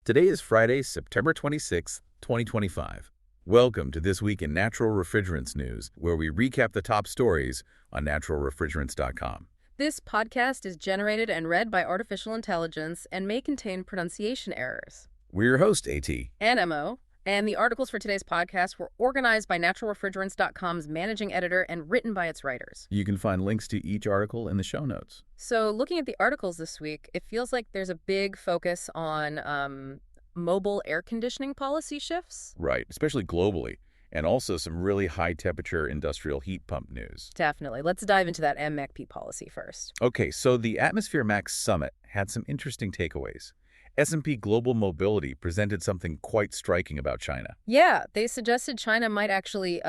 Today is Friday, September 26th, 2025. Welcome to This Week in Natural Refrigerants News, where we recap the top stories on naturalrefrigerants.com. This podcast is generated and read by artificial intelligence and may contain pronunciation errors. We're your host, AT. And MO. And the articles for today's podcast were organized by naturalrefrigerants.com's managing editor and written by its writers. You can find links to each article in the show notes. So looking at the articles this week, it feels like there's a big focus on mobile air conditioning policy shifts. Right, especially globally, and also some really high-temperature industrial heat pump news. Definitely. Let's dive into that MMACP policy first. Okay, so the Atmosphere Max Summit had some interesting takeaways. S&P Global Mobility presented something quite striking about China. Yeah, they suggested China might actually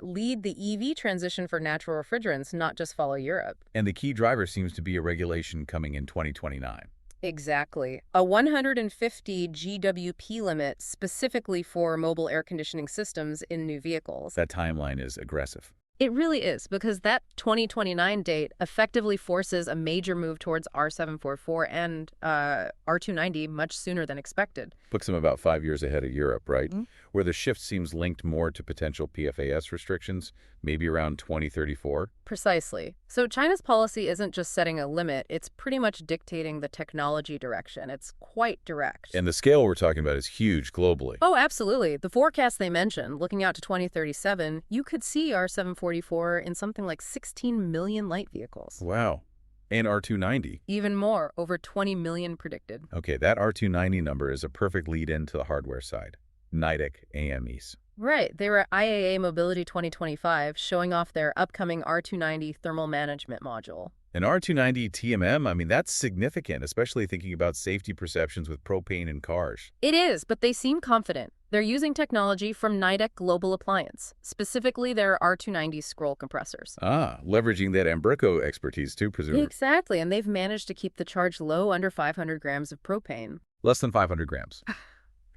lead the EV transition for natural refrigerants, not just follow Europe. And the key driver seems to be a regulation coming in 2029. Exactly. A 150 GWP limit specifically for mobile air conditioning systems in new vehicles. That timeline is aggressive. It really is, because that 2029 date effectively forces a major move towards R744 and R290 much sooner than expected. Puts them about 5 years ahead of Europe, right? Mm-hmm. Where the shift seems linked more to potential PFAS restrictions, maybe around 2034. Precisely. So China's policy isn't just setting a limit, it's pretty much dictating the technology direction. It's quite direct. And the scale we're talking about is huge globally. Oh, absolutely. The forecast they mentioned, looking out to 2037, you could see R744 in something like 16 million light vehicles. Wow. And R290. Even more, over 20 million predicted. Okay, that R290 number is a perfect lead-in to the hardware side. NIDIC AMEs. Right. They were at IAA Mobility 2025, showing off their upcoming R290 thermal management module. An R290 TMM, I mean, that's significant, especially thinking about safety perceptions with propane in cars. It is, but they seem confident. They're using technology from NIDIC Global Appliance, specifically their R290 scroll compressors. Ah, leveraging that Ambrico expertise too, presumably. Exactly, and they've managed to keep the charge low, under 500 grams of propane. Less than 500 grams.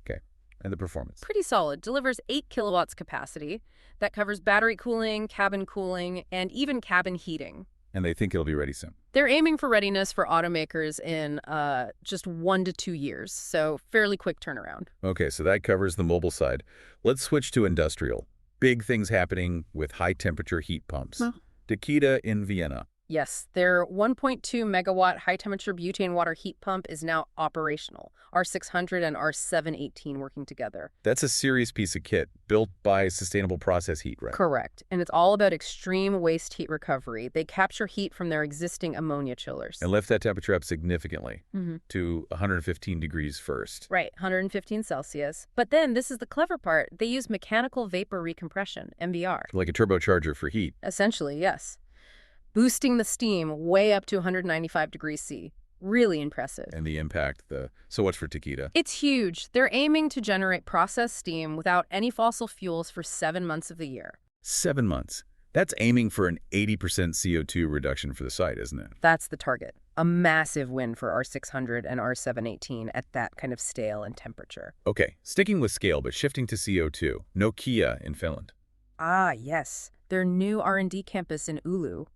Okay. And the performance? Pretty solid. Delivers 8 kilowatts capacity. That covers battery cooling, and even cabin heating. And they think it'll be ready soon. They're aiming for readiness for automakers in just 1 to 2 years, so fairly quick turnaround. Okay, so that covers the mobile side. Let's switch to industrial. Big things happening with high-temperature heat pumps. Takeda in Vienna. Yes, their 1.2 megawatt high-temperature butane water heat pump is now operational. R600 and R718 working together. That's a serious piece of kit built by Sustainable Process Heat, right? Correct. And it's all about extreme waste heat recovery. They capture heat from their existing ammonia chillers. And lift that temperature up significantly to 115 degrees first. Right, 115 Celsius. But then, this is the clever part, they use mechanical vapor recompression, MVR. Like a turbocharger for heat. Essentially, yes. Boosting the steam way up to 195 degrees C. Really impressive. And the impact, so what's for Takeda? It's huge. They're aiming to generate processed steam without any fossil fuels for 7 months of the year. 7 months. That's aiming for an 80% CO2 reduction for the site, isn't it? That's the target. A massive win for R600 and R718 at that kind of scale and temperature. Okay, sticking with scale but shifting to CO2. Nokia in Finland. Ah, yes. Their new R&D campus in Oulu.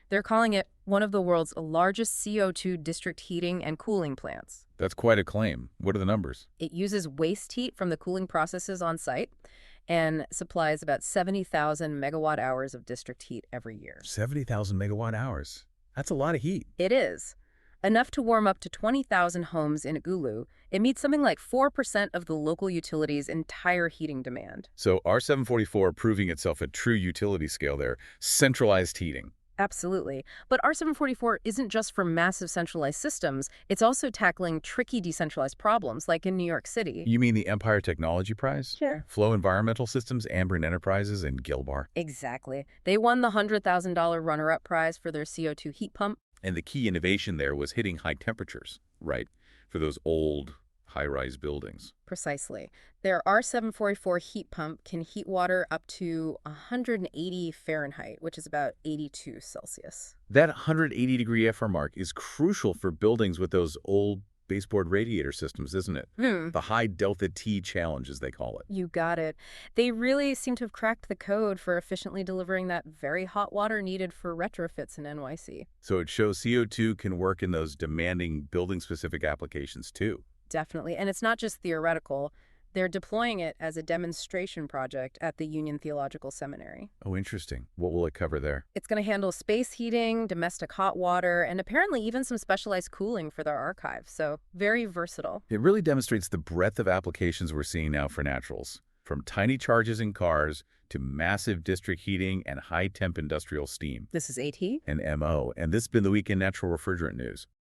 They're calling it one of the world's largest CO2 district heating and cooling plants. That's quite a claim. What are the numbers? It uses waste heat from the cooling processes on site and supplies about 70,000 megawatt hours of district heat every year. 70,000 megawatt hours. That's a lot of heat. It is. Enough to warm up to 20,000 homes in Oulu. It meets something like 4% of the local utility's entire heating demand. So R744 proving itself a true utility scale there. Centralized heating. Absolutely. But R744 isn't just for massive centralized systems. It's also tackling tricky decentralized problems, like in New York City. You mean the Empire Technology Prize? Sure. Flow Environmental Systems, Ambryn Enterprises, and Gilbar. Exactly. They won the $100,000 runner-up prize for their CO2 heat pump. And the key innovation there was hitting high temperatures, right? For those old high-rise buildings. Precisely. Their R744 heat pump can heat water up to 180 Fahrenheit, which is about 82 Celsius. That 180-degree FR mark is crucial for buildings with those old baseboard radiator systems, isn't it? The high delta T challenge, as they call it. You got it. They really seem to have cracked the code for efficiently delivering that very hot water needed for retrofits in NYC. So it shows CO2 can work in those demanding building-specific applications, too. Definitely. And it's not just theoretical. They're deploying it as a demonstration project at the Union Theological Seminary. Oh, interesting. What will it cover there? It's going to handle space heating, domestic hot water, and apparently even some specialized cooling for their archive. So very versatile. It really demonstrates the breadth of applications we're seeing now for naturals, from tiny charges in cars to massive district heating and high-temp industrial steam. This is AT. And MO, and this has been the Weekend Natural Refrigerant News.